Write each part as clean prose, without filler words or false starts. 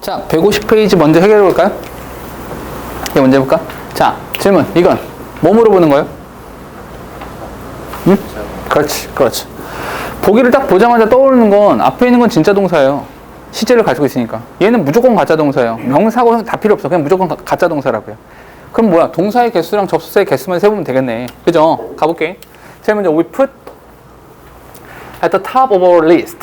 자, 150페이지 먼저 해결해 볼까요? 이거 먼저 해볼까? 자, 질문. 이건 뭐 물어보는 거예요? 응? 그렇지. 보기를 딱 보자마자 떠오르는 건 앞에 있는 건 진짜 동사예요. 시제를 가지고 있으니까. 얘는 무조건 가짜 동사예요. 명사고 다 필요 없어. 그냥 무조건 가짜 동사라고요. 그럼 뭐야? 동사의 개수랑 접속사의 개수만 세보면 되겠네. 그죠? 가볼게. 제일 먼저 we put at the top of our list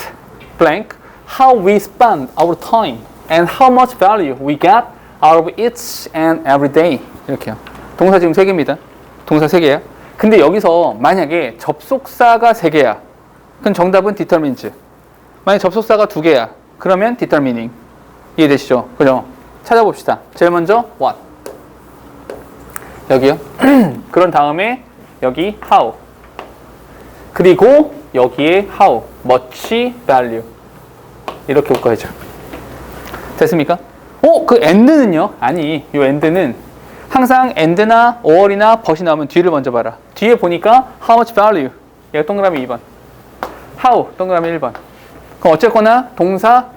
blank how we spend our time and how much value we get out of each and every day. 이렇게요. 동사 지금 3개입니다. 동사 3개야. 근데 여기서 만약에 접속사가 3개야. 그럼 정답은 determines. 만약에 접속사가 2개야. 그러면 determining. 이해되시죠? 그죠? 찾아봅시다. 제일 먼저 what. 여기요. 그런 다음에 여기 how. 그리고 여기에 how. much value. 이렇게 묶어야죠. 됐습니까? 그 and는요? 아니, 이 and는 항상 and나 or이나 but이 나오면 뒤를 먼저 봐라. 뒤에 보니까 how much value. 얘가 동그라미 2번. how 동그라미 1번. 그럼 어쨌거나 동사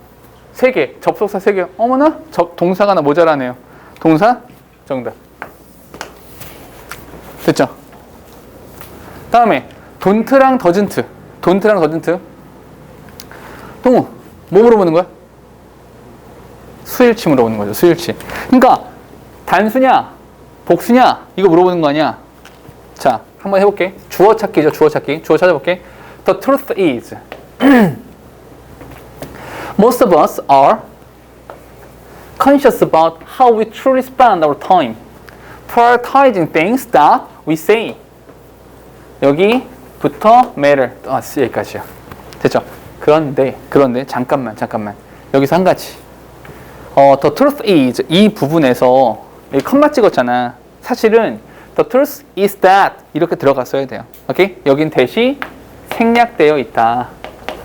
3개, 접속사 3개. 어머나? 동사가 하나 모자라네요. 동사 정답. 됐죠? 다음에 don't랑 doesn't. don't랑 doesn't. 동우, 뭐 물어보는 거야? 수일치 물어보는 거죠. 수일치. 그러니까 단수냐, 복수냐 이거 물어보는 거 아니야. 자, 한번 해볼게. 주어 찾기죠. 주어 찾기. 주어 찾아볼게. The truth is most of us are conscious about how we truly spend our time, prioritizing things that we say. 여기부터 matter. 여기까지요. 됐죠? 그런데 잠깐만. 여기서 한 가지. The truth is 이 부분에서 여기 컴마 찍었잖아. 사실은 the truth is that 이렇게 들어갔어야 돼요. 오케이? 여긴 대시 생략되어 있다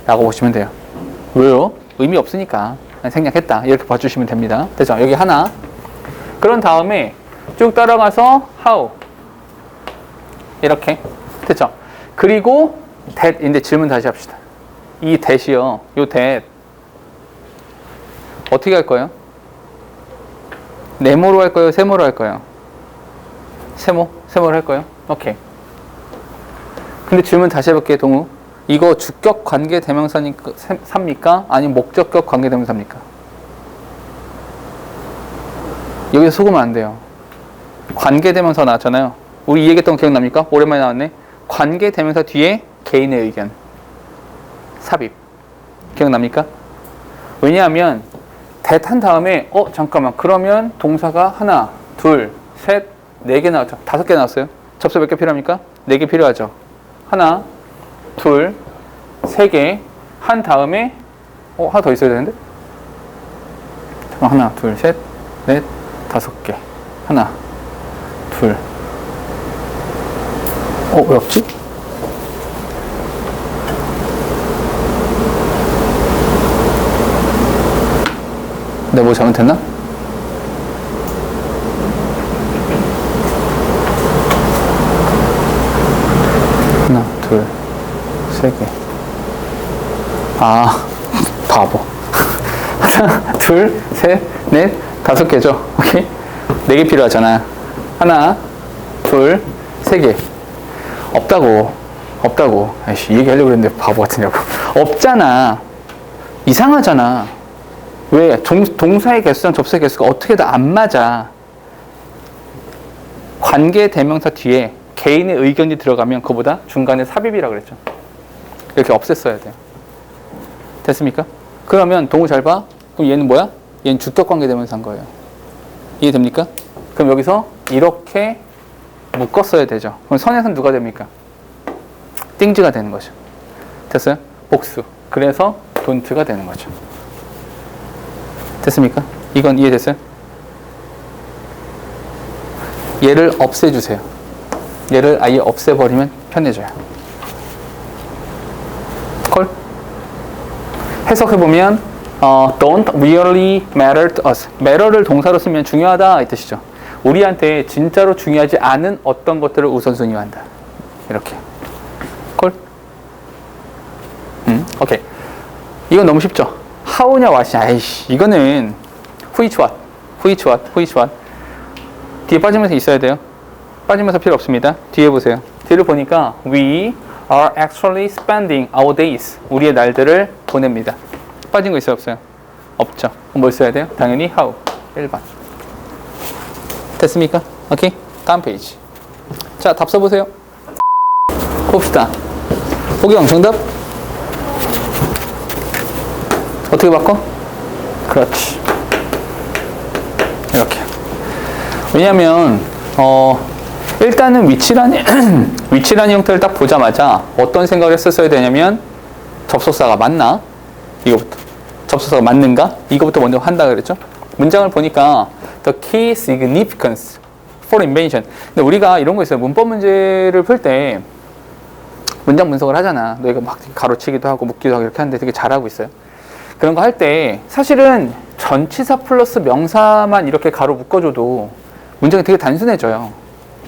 라고 보시면 돼요. 왜요? 의미 없으니까 생략했다 이렇게 봐주시면 됩니다. 됐죠? 여기 하나. 그런 다음에 쭉 따라가서 how 이렇게. 됐죠? 그리고 that인데 질문 다시 합시다. 이 that이요. 요 that 어떻게 할 거예요? 네모로 할 거예요? 세모로 할 거예요? 세모로 할 거예요? 오케이. 근데 질문 다시 해볼게요, 동우. 이거 주격 관계 대명사입니까? 아니면 목적격 관계 대명사입니까? 여기서 속으면 안 돼요. 관계 대명사 나왔잖아요. 우리 이 얘기했던 거 기억납니까? 오랜만에 나왔네. 관계 대명사 뒤에 개인의 의견. 삽입. 기억납니까? 왜냐하면 that 한 다음에 잠깐만 그러면 동사가 하나, 둘, 셋, 4개 나왔죠. 5개 나왔어요. 접속 몇 개 필요합니까? 4개 필요하죠. 하나, 둘, 3개 한 다음에 하나 더 있어야 되는데? 하나, 둘, 셋, 넷, 5개. 하나, 둘. 왜 없지? 내가 뭐 잘못했나? 하나, 둘, 3개. 바보. 하나, 둘, 셋, 넷, 5개죠. 오케이? 4개 필요하잖아. 하나, 둘, 3개. 없다고. 아이씨, 얘기하려고 그랬는데 바보 같으냐고. 없잖아. 이상하잖아. 왜? 동사의 개수랑 접속의 개수가 어떻게 다 안 맞아. 관계 대명사 뒤에 개인의 의견이 들어가면 그보다 중간에 삽입이라고 그랬죠. 이렇게 없앴어야 돼요. 됐습니까? 그러면 동우 잘 봐. 그럼 얘는 뭐야? 얘는 주격 관계 대명사인 거예요. 이해됩니까? 그럼 여기서 이렇게 묶었어야 되죠. 그럼 선에서는 누가 됩니까? 띵즈가 되는 거죠. 됐어요? 복수. 그래서 don't가 되는 거죠. 됐습니까? 이건 이해됐어요? 얘를 없애주세요. 얘를 아예 없애버리면 편해져요. 콜? 해석해보면 don't really matter to us. matter를 동사로 쓰면 중요하다 이 뜻이죠. 우리한테 진짜로 중요하지 않은 어떤 것들을 우선순위한다. 이렇게. 콜? 오케이. 이건 너무 쉽죠? how냐 what이냐. 아이씨, 이거는 which what? which what? which what? 뒤에 빠지면서 있어야 돼요. 빠지면서 필요 없습니다. 뒤에 보세요. 뒤를 보니까 we are actually spending our days. 우리의 날들을 보냅니다. 빠진 거 있어요, 없어요? 없죠. 그럼 뭘 써야 돼요? 당연히 how. 1번. 됐습니까? 오케이? 다음 페이지. 자, 답 써보세요. 봅시다. 호기왕 정답? 어떻게 바꿔? 그렇지. 이렇게. 왜냐면, 일단은 위치라는 형태를 딱 보자마자 어떤 생각을 했었어야 되냐면, 접속사가 맞나? 이거부터. 접속사가 맞는가? 이거부터 먼저 한다 그랬죠? 문장을 보니까, the key significance for invention. 근데 우리가 이런 거 있어요. 문법 문제를 풀 때, 문장 분석을 하잖아. 너희가 막 가로치기도 하고 묶기도 하고 이렇게 하는데 되게 잘하고 있어요. 그런 거 할 때 사실은 전치사 플러스 명사만 이렇게 가로 묶어줘도 문장이 되게 단순해져요.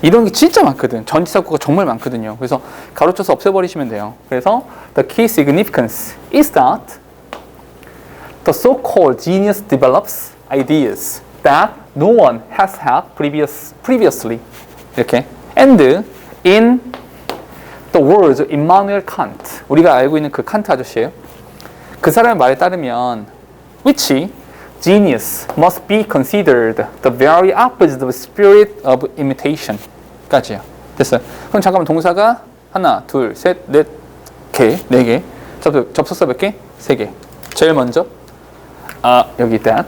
이런 게 진짜 많거든. 전치사구가 정말 많거든요. 그래서 가로쳐서 없애버리시면 돼요. 그래서 the key significance is that the so-called genius develops ideas that no one has had previously. 이렇게. And in the words of Immanuel Kant. 우리가 알고 있는 그 칸트 아저씨예요. 그 사람의 말에 따르면 which genius must be considered the very opposite of spirit of imitation 까지요. 됐어요. 그럼 잠깐만 동사가 하나, 둘, 셋, 넷 개, 네 개. 접속사 몇 개? 세 개. 제일 먼저 여기 that.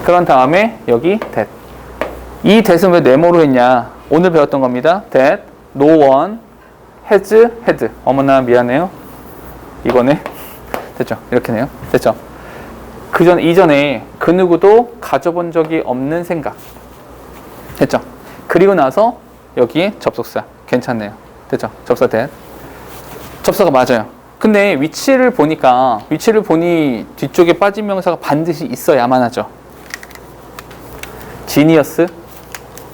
그런 다음에 여기 that. 이 that은 왜 네모로 했냐? 오늘 배웠던 겁니다. that no one has had. 어머나 미안해요. 이거네. 됐죠? 이렇게네요. 됐죠? 이전에 그 누구도 가져본 적이 없는 생각. 됐죠? 그리고 나서 여기에 접속사. 괜찮네요. 됐죠? 접속사 that. 접속사가 맞아요. 근데 위치를 보니 뒤쪽에 빠진 명사가 반드시 있어야만 하죠. 지니어스.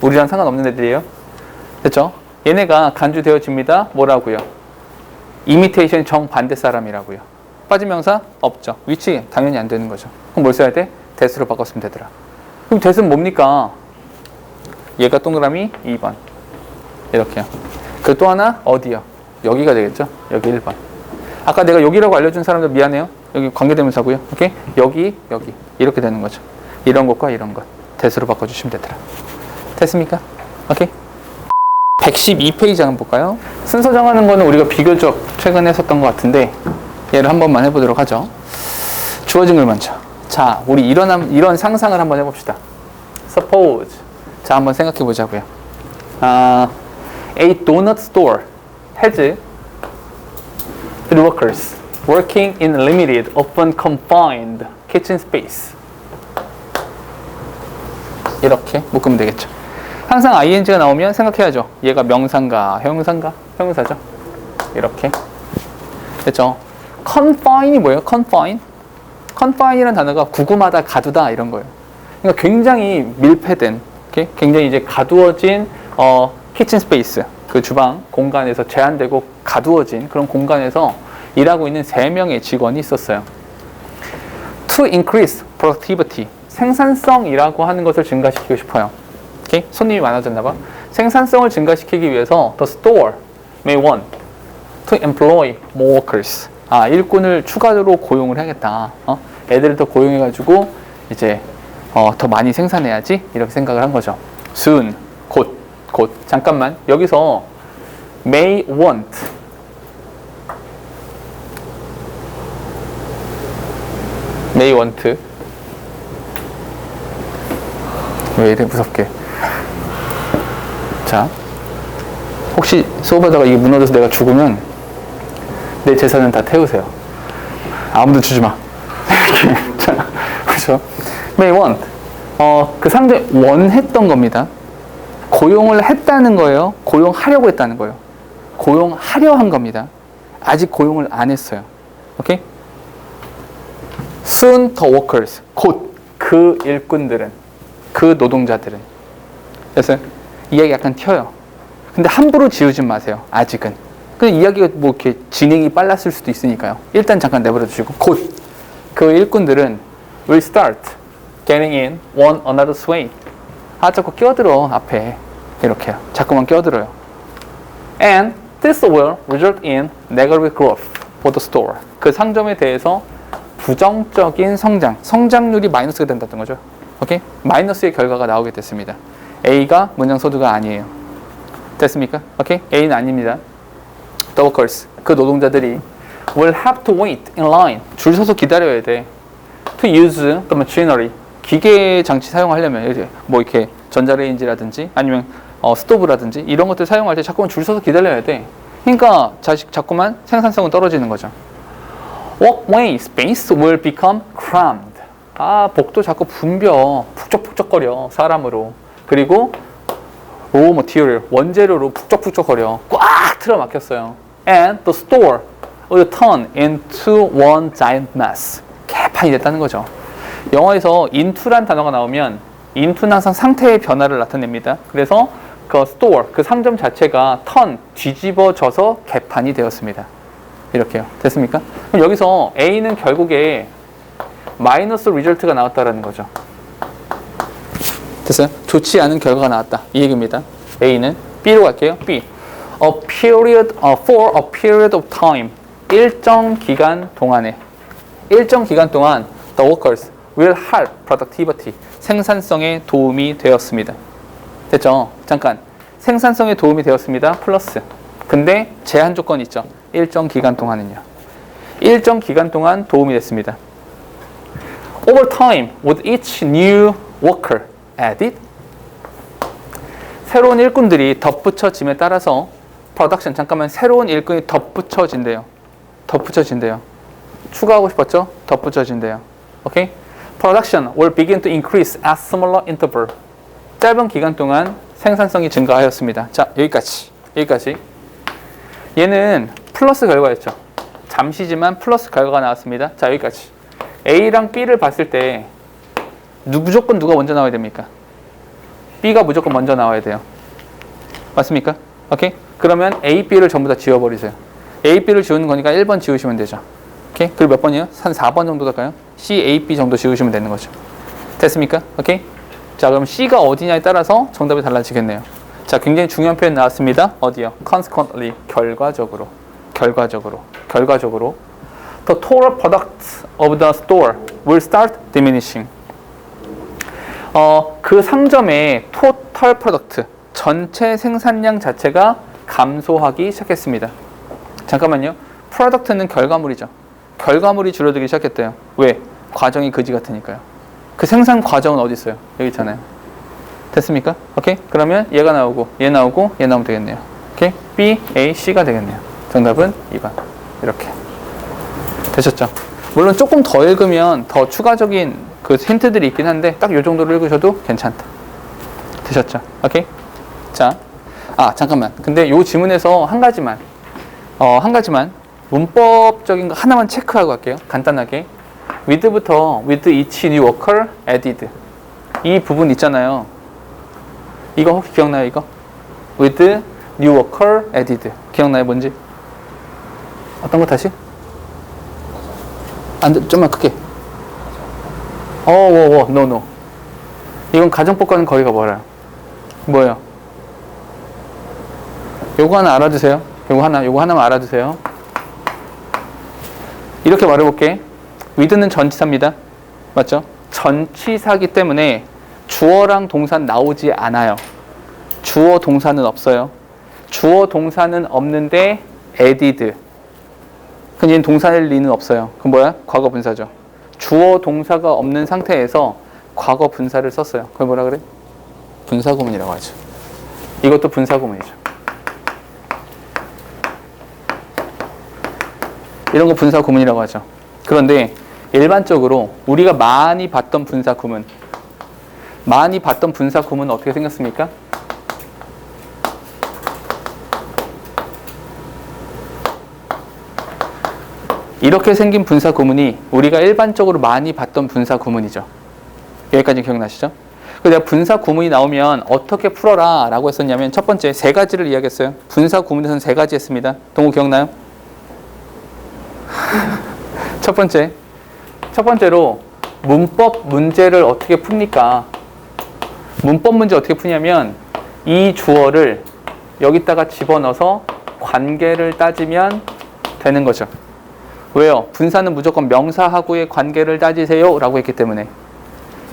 우리랑 상관없는 애들이에요. 됐죠? 얘네가 간주되어집니다. 뭐라고요? 이미테이션 정반대 사람이라고요. 빠진 명사? 없죠. 위치 당연히 안 되는 거죠. 그럼 뭘 써야 돼? that으로 바꿨으면 되더라. 그럼 that은 뭡니까? 얘가 동그라미 2번. 이렇게요. 그 또 하나 어디요? 여기가 되겠죠? 여기 1번. 아까 내가 여기라고 알려준 사람들 미안해요. 여기 관계대명사고요. 오케이? 여기. 이렇게 되는 거죠. 이런 것과 이런 것. that으로 바꿔주시면 되더라. 됐습니까? 오케이? 112페이지 한번 볼까요? 순서 정하는 거는 우리가 비교적 최근에 했었던 것 같은데 얘를 한 번만 해보도록 하죠. 주어진 걸 먼저. 자, 우리 이런 상상을 한번 해봅시다. Suppose. 자, 한번 생각해 보자고요. A donut store has 3 workers working in limited, often confined kitchen space. 이렇게 묶으면 되겠죠. 항상 ing가 나오면 생각해야죠. 얘가 명사인가, 형용사인가? 형용사죠. 이렇게. 됐죠? confine이 뭐예요? confine?confine이라는 단어가 구금하다, 가두다 이런 거예요. 그러니까 굉장히 밀폐된, okay? 굉장히 이제 가두어진 키친 스페이스, 그 주방 공간에서 제한되고 가두어진 그런 공간에서 일하고 있는 3명의 직원이 있었어요. To increase productivity, 생산성이라고 하는 것을 증가시키고 싶어요. 오케이? 손님이 많아졌나봐. 생산성을 증가시키기 위해서 the store may want to employ more workers. 일꾼을 추가로 고용을 해야겠다. 애들을 더 고용해가지고 이제 더 많이 생산해야지 이렇게 생각을 한 거죠. soon, 곧. 잠깐만 여기서 may want 왜 이래 무섭게. 자, 혹시 수업하다가 이게 무너져서 내가 죽으면 내 재산은 다 태우세요. 아무도 주지 마. 자, 그렇죠? may want. 그 상대 원했던 겁니다. 고용을 했다는 거예요. 고용하려고 했다는 거예요. 고용하려 한 겁니다. 아직 고용을 안 했어요. 오케이? soon the workers. 곧 그 일꾼들은, 그 노동자들은. 그래서 이야기 약간 튀어요. 근데 함부로 지우지 마세요. 아직은. 근데 이야기가 뭐 이렇게 진행이 빨랐을 수도 있으니까요. 일단 잠깐 내버려 두시고 곧 그 일꾼들은 will start getting in one another's way. 자꾸 끼어들어 앞에 이렇게요. 자꾸만 끼어들어요. And this will result in negative growth for the store. 그 상점에 대해서 부정적인 성장률이 마이너스가 된다는 거죠. 오케이? 마이너스의 결과가 나오게 됐습니다. A가 문장 소두가 아니에요. 됐습니까? 오케이? A는 아닙니다. The workers, 그 노동자들이 will have to wait in line. 줄 서서 기다려야 돼. To use the machinery. 기계 장치 사용하려면 뭐 이렇게 전자레인지라든지 아니면 스토브라든지 이런 것들 사용할 때 자꾸만 줄 서서 기다려야 돼. 그러니까 자꾸만 생산성은 떨어지는 거죠. Walkway space will become crammed. 복도 자꾸 붐벼. 북적북적거려. 사람으로. 그리고 raw material, 원재료로 북적북적거려. 꽉 틀어막혔어요. And the store will turn into one giant mess. 개판이 됐다는 거죠. 영어에서 into란 단어가 나오면 into는 항상 상태의 변화를 나타냅니다. 그래서 그 store, 그 상점 자체가 turn, 뒤집어져서 개판이 되었습니다. 이렇게요. 됐습니까? 그럼 여기서 A는 결국에 마이너스 리절트가 나왔다라는 거죠. 됐어요? 좋지 않은 결과가 나왔다. 이 얘기입니다. A는 B로 갈게요. B. For a period of time. 일정 기간 동안 the workers will help productivity. 생산성에 도움이 되었습니다. 됐죠? 잠깐. 생산성에 도움이 되었습니다. 플러스. 근데 제한 조건이 있죠. 일정 기간 동안은요. 일정 기간 동안 도움이 됐습니다. Over time, with each new worker added, 새로운 일꾼들이 덧붙여짐에 따라서 production, 잠깐만, 새로운 일꾼이 덧붙여진대요. 추가하고 싶었죠? 덧붙여진대요. 오케이? Production will begin to increase at similar interval. 짧은 기간 동안 생산성이 증가하였습니다. 자, 여기까지. 얘는 플러스 결과였죠. 잠시지만 플러스 결과가 나왔습니다. 자, 여기까지. A랑 B를 봤을 때 무조건 누가 먼저 나와야 됩니까? B가 무조건 먼저 나와야 돼요. 맞습니까? 오케이? 그러면 A, B를 전부 다 지워버리세요. A, B를 지우는 거니까 1번 지우시면 되죠. 오케이? 그리고 몇 번이에요? 한 4번 정도 될까요? C, A, B 정도 지우시면 되는 거죠. 됐습니까? 오케이? 자, 그럼 C가 어디냐에 따라서 정답이 달라지겠네요. 자, 굉장히 중요한 표현 나왔습니다. 어디요? Consequently, 결과적으로. The total product of the store will start diminishing. 그 상점의 total product, 전체 생산량 자체가 감소하기 시작했습니다. 잠깐만요. product는 결과물이죠. 결과물이 줄어들기 시작했대요. 왜? 과정이 그지 같으니까요. 그 생산 과정은 어디 있어요? 여기 있잖아요. 됐습니까? 오케이? 그러면 얘가 나오고 얘 나오면 되겠네요. 오케이? B, A, C가 되겠네요. 정답은 2번. 이렇게. 되셨죠? 물론 조금 더 읽으면 더 추가적인 그 힌트들이 있긴 한데 딱 요 정도로 읽으셔도 괜찮다. 되셨죠? 오케이? 자, 잠깐만. 근데 요 지문에서 한 가지만 문법적인 거 하나만 체크하고 갈게요. 간단하게. with부터 with each new worker added. 이 부분 있잖아요. 이거 혹시 기억나요? 이거? with new worker added. 기억나요? 뭔지? 어떤 거 다시? 좀만 크게. no. 이건 가정법과는 거리가 멀어요. 뭐예요? 요거 하나 알아두세요. 요거 하나만 알아두세요. 이렇게 말해볼게. with는 전치사입니다. 맞죠? 전치사기 때문에 주어랑 동사는 나오지 않아요. 주어 동사는 없어요. 주어 동사는 없는데 added. 그럼 얘는 동사일 리는 없어요. 그럼 뭐야? 과거 분사죠. 주어 동사가 없는 상태에서 과거 분사를 썼어요. 그걸 뭐라 그래? 분사구문이라고 하죠. 이것도 분사구문이죠. 이런 거 분사구문이라고 하죠. 그런데 일반적으로 우리가 많이 봤던 분사구문 어떻게 생겼습니까? 이렇게 생긴 분사구문이 우리가 일반적으로 많이 봤던 분사구문이죠. 여기까지 기억나시죠? 그래서 내가 분사구문이 나오면 어떻게 풀어라 라고 했었냐면 첫 번째 3가지를 이야기했어요. 분사구문에서는 3가지 했습니다. 동호 기억나요? 첫 번째로 문법 문제를 어떻게 풉니까? 문법 문제 어떻게 푸냐면 이 주어를 여기다가 집어넣어서 관계를 따지면 되는 거죠. 왜요? 분사는 무조건 명사하고의 관계를 따지세요 라고 했기 때문에.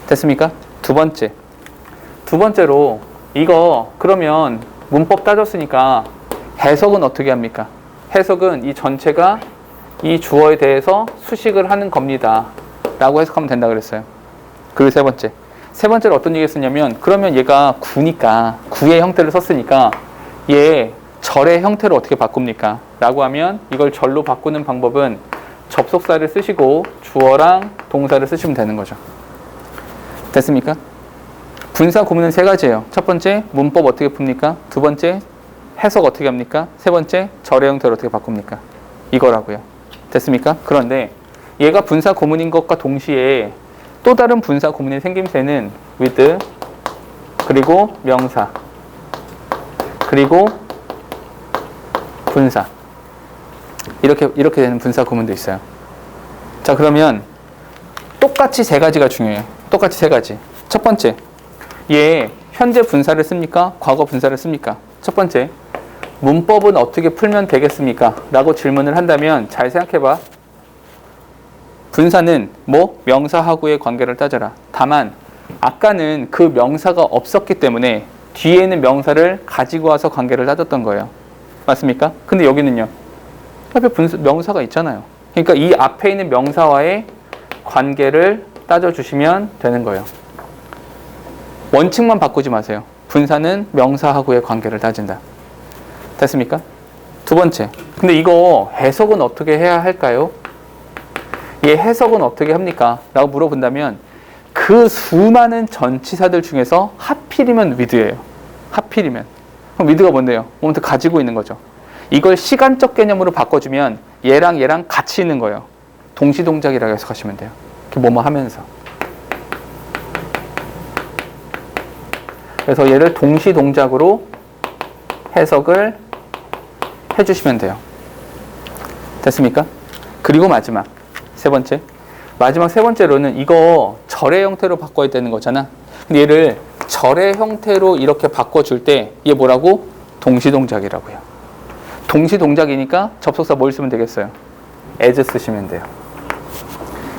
됐습니까? 두 번째로 이거 그러면 문법 따졌으니까 해석은 어떻게 합니까? 해석은 이 전체가 이 주어에 대해서 수식을 하는 겁니다 라고 해석하면 된다 그랬어요. 그리고 세 번째로 어떤 얘기 했었냐면 그러면 얘가 구니까 구의 형태를 썼으니까 얘 절의 형태로 어떻게 바꿉니까? 라고 하면 이걸 절로 바꾸는 방법은 접속사를 쓰시고 주어랑 동사를 쓰시면 되는 거죠. 됐습니까? 분사 구문은 세 가지예요. 첫 번째, 문법 어떻게 풉니까? 두 번째, 해석 어떻게 합니까? 세 번째, 절의 형태를 어떻게 바꿉니까? 이거라고요. 됐습니까? 그런데 얘가 분사 구문인 것과 동시에 또 다른 분사 구문의 생김새는 with, 그리고 명사, 그리고 분사. 이렇게 되는 분사 구문도 있어요. 자, 그러면 똑같이 세 가지가 중요해요. 똑같이 세 가지. 첫 번째, 얘 현재 분사를 씁니까? 과거 분사를 씁니까? 첫 번째, 문법은 어떻게 풀면 되겠습니까? 라고 질문을 한다면 잘 생각해봐. 분사는 뭐? 명사하고의 관계를 따져라. 다만 아까는 그 명사가 없었기 때문에 뒤에 있는 명사를 가지고 와서 관계를 따졌던 거예요. 맞습니까? 근데 여기는요. 앞에 명사가 있잖아요. 그러니까 이 앞에 있는 명사와의 관계를 따져주시면 되는 거예요. 원칙만 바꾸지 마세요. 분사는 명사하고의 관계를 따진다. 됐습니까? 두 번째. 근데 이거 해석은 어떻게 해야 할까요? 얘 해석은 어떻게 합니까? 라고 물어본다면 그 수많은 전치사들 중에서 하필이면 with예요. 하필이면. 그럼 with가 뭔데요? 뭐부터 가지고 있는 거죠. 이걸 시간적 개념으로 바꿔주면 얘랑 같이 있는 거예요. 동시동작이라고 해석하시면 돼요. 이렇게 뭐뭐 하면서. 그래서 얘를 동시동작으로 해석을 해주시면 돼요. 됐습니까? 그리고 마지막 세 번째로는 이거 절의 형태로 바꿔야 되는 거잖아. 근데 얘를 절의 형태로 이렇게 바꿔줄 때 얘 뭐라고? 동시동작이라고요. 동시동작이니까 접속사 뭘 쓰면 되겠어요? as 쓰시면 돼요.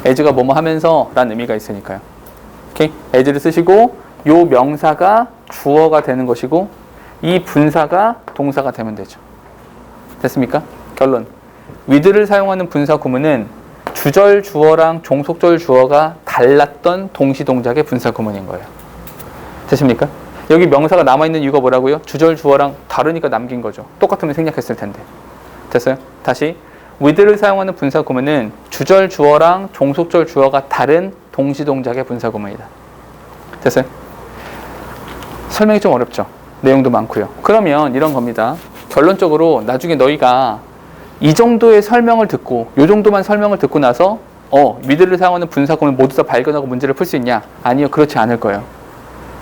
as가 뭐뭐 하면서 라는 의미가 있으니까요. 오케이? as를 쓰시고 요 명사가 주어가 되는 것이고 이 분사가 동사가 되면 되죠. 됐습니까? 결론. with를 사용하는 분사 구문은 주절 주어랑 종속절 주어가 달랐던 동시동작의 분사 구문인 거예요. 됐습니까? 여기 명사가 남아있는 이유가 뭐라고요? 주절 주어랑 다르니까 남긴 거죠. 똑같으면 생략했을 텐데. 됐어요? 다시. with를 사용하는 분사 구문은 주절 주어랑 종속절 주어가 다른 동시동작의 분사 구문이다. 됐어요? 설명이 좀 어렵죠? 내용도 많고요. 그러면 이런 겁니다. 결론적으로 나중에 너희가 이 정도의 설명을 듣고 이 정도만 설명을 듣고 나서 with를 사용하는 분사 구문을 모두 다 발견하고 문제를 풀 수 있냐? 아니요. 그렇지 않을 거예요.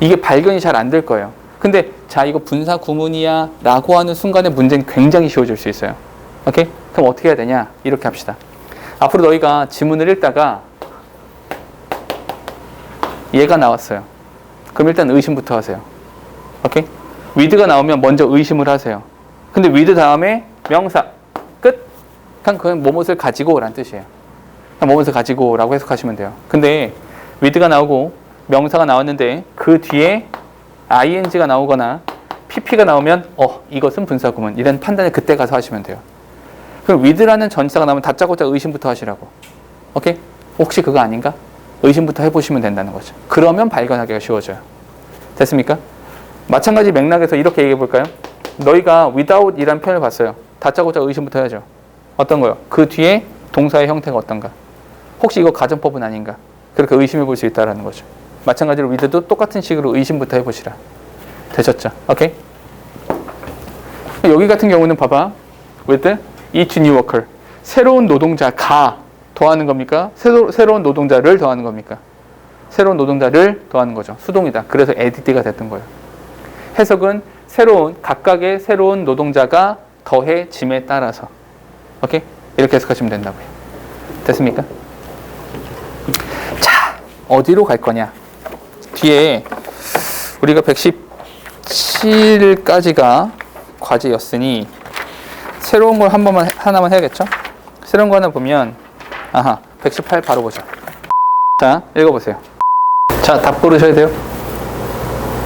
이게 발견이 잘 안 될 거예요. 근데 자 이거 분사 구문이야 라고 하는 순간에 문제는 굉장히 쉬워질 수 있어요. 오케이? 그럼 어떻게 해야 되냐? 이렇게 합시다. 앞으로 너희가 지문을 읽다가 얘가 나왔어요. 그럼 일단 의심부터 하세요. 오케이? with가 나오면 먼저 의심을 하세요. 근데 with 다음에 명사 끝? 그냥 뭐뭇을 가지고 라는 뜻이에요. 그냥 뭐뭇을 가지고 라고 해석하시면 돼요. 근데 with가 나오고 명사가 나왔는데 그 뒤에 ing가 나오거나 pp가 나오면 이것은 분사구문 이런 판단을 그때 가서 하시면 돼요. 그럼 with라는 전치사가 나오면 다짜고짜 의심부터 하시라고. 오케이? 혹시 그거 아닌가? 의심부터 해보시면 된다는 거죠. 그러면 발견하기가 쉬워져요. 됐습니까? 마찬가지 맥락에서 이렇게 얘기해 볼까요? 너희가 without 이란 표현을 봤어요. 다짜고짜 의심부터 해야죠. 어떤 거요? 그 뒤에 동사의 형태가 어떤가? 혹시 이거 가정법은 아닌가? 그렇게 의심해 볼 수 있다는 거죠. 마찬가지로 with도 똑같은 식으로 의심부터 해보시라. 되셨죠? 오케이? 여기 같은 경우는 봐봐. with each new worker. 새로운 노동자가 더하는 겁니까? 새로운 노동자를 더하는 겁니까? 새로운 노동자를 더하는 거죠. 수동이다. 그래서 add가 됐던 거예요. 해석은 각각의 새로운 노동자가 더해짐에 따라서. 오케이? 이렇게 해석하시면 된다고요. 됐습니까? 자, 어디로 갈 거냐? 뒤에 우리가 117까지가 과제였으니 새로운 걸 하나만 해야겠죠? 새로운 거 하나 보면 118 바로 보자. 자, 읽어보세요. 자, 답 고르셔야 돼요.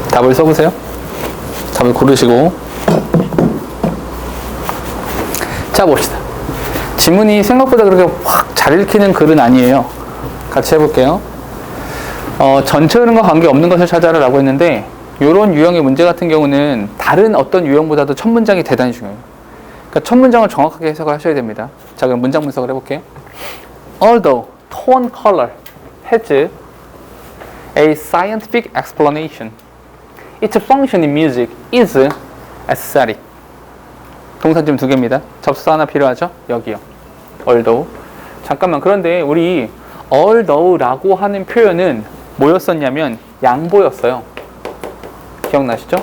답을 써보세요. 답을 고르시고 자, 봅시다. 지문이 생각보다 그렇게 확 잘 읽히는 글은 아니에요. 같이 해볼게요. 전체 흐름과 관계없는 것을 찾아라 라고 했는데 이런 유형의 문제 같은 경우는 다른 어떤 유형보다도 첫 문장이 대단히 중요해요. 그러니까 첫 문장을 정확하게 해석을 하셔야 됩니다. 자, 그럼 문장 분석을 해볼게요. Although tone color has a scientific explanation, its function in music is aesthetic. 동사점 2개입니다. 접수사 하나 필요하죠? 여기요. although. 잠깐만, 그런데 우리 although라고 하는 표현은 뭐였었냐면 양보였어요. 기억나시죠?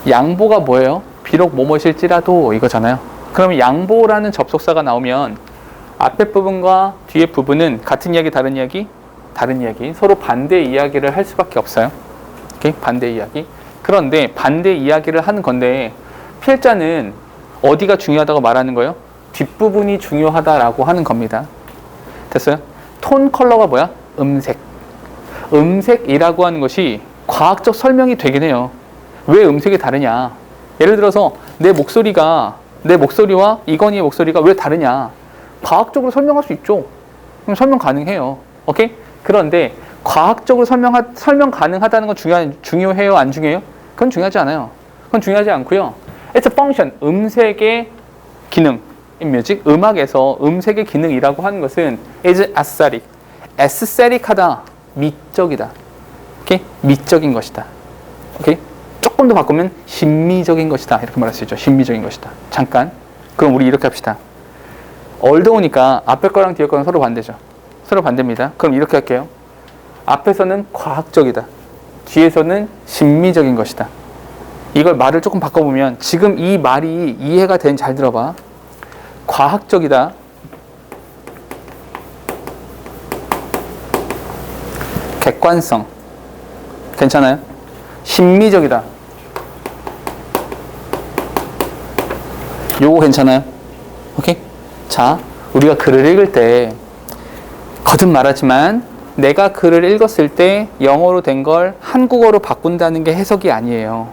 양보가 뭐예요? 비록 뭐뭐실지라도 이거잖아요. 그러면 양보라는 접속사가 나오면 앞에 부분과 뒤에 부분은 같은 이야기, 다른 이야기? 다른 이야기. 서로 반대 이야기를 할 수밖에 없어요. 오케이? 반대 이야기. 그런데 반대 이야기를 하는 건데 필자는 어디가 중요하다고 말하는 거예요? 뒷부분이 중요하다라고 하는 겁니다. 됐어요? 톤 컬러가 뭐야? 음색. 음색이라고 하는 것이 과학적 설명이 되긴 해요. 왜 음색이 다르냐? 예를 들어서 내 목소리와 이건희의 목소리가 왜 다르냐? 과학적으로 설명할 수 있죠. 그럼 설명 가능해요. 오케이? 그런데 과학적으로 설명 가능하다는 건 중요해요? 안 중요해요? 그건 중요하지 않아요. 그건 중요하지 않고요. It's a function. 음색의 기능. 뮤직, 음악에서 음색의 기능이라고 하는 것은 is aesthetic. aesthetic하다. 미적이다. 오케이? 미적인 것이다. 오케이? 조금 더 바꾸면 심미적인 것이다. 이렇게 말할 수 있죠. 심미적인 것이다. 잠깐. 그럼 우리 이렇게 합시다. 얼더우니까 앞에 거랑 뒤에 거랑 서로 반대죠. 서로 반대입니다. 그럼 이렇게 할게요. 앞에서는 과학적이다. 뒤에서는 심미적인 것이다. 이걸 말을 조금 바꿔보면 지금 이 말이 이해가 되는, 잘 들어봐. 과학적이다. 객관성. 괜찮아요? 심미적이다. 요거 괜찮아요? 오케이? 자, 우리가 글을 읽을 때 거듭 말하지만 내가 글을 읽었을 때 영어로 된 걸 한국어로 바꾼다는 게 해석이 아니에요.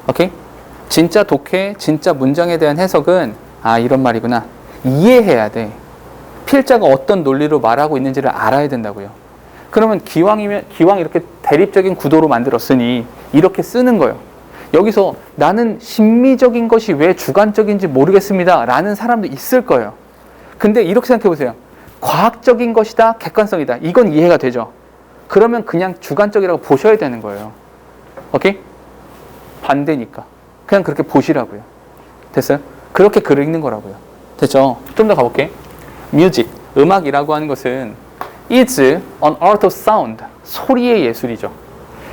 오케이? 진짜 독해, 진짜 문장에 대한 해석은 이런 말이구나. 이해해야 돼. 필자가 어떤 논리로 말하고 있는지를 알아야 된다고요. 그러면 기왕 이렇게 대립적인 구도로 만들었으니 이렇게 쓰는 거예요. 여기서 나는 심미적인 것이 왜 주관적인지 모르겠습니다 라는 사람도 있을 거예요. 근데 이렇게 생각해 보세요. 과학적인 것이다, 객관성이다. 이건 이해가 되죠. 그러면 그냥 주관적이라고 보셔야 되는 거예요. 오케이? 반대니까. 그냥 그렇게 보시라고요. 됐어요? 그렇게 글을 읽는 거라고요. 됐죠? 좀 더 가볼게. music, 음악이라고 하는 것은 is an art of sound, 소리의 예술이죠.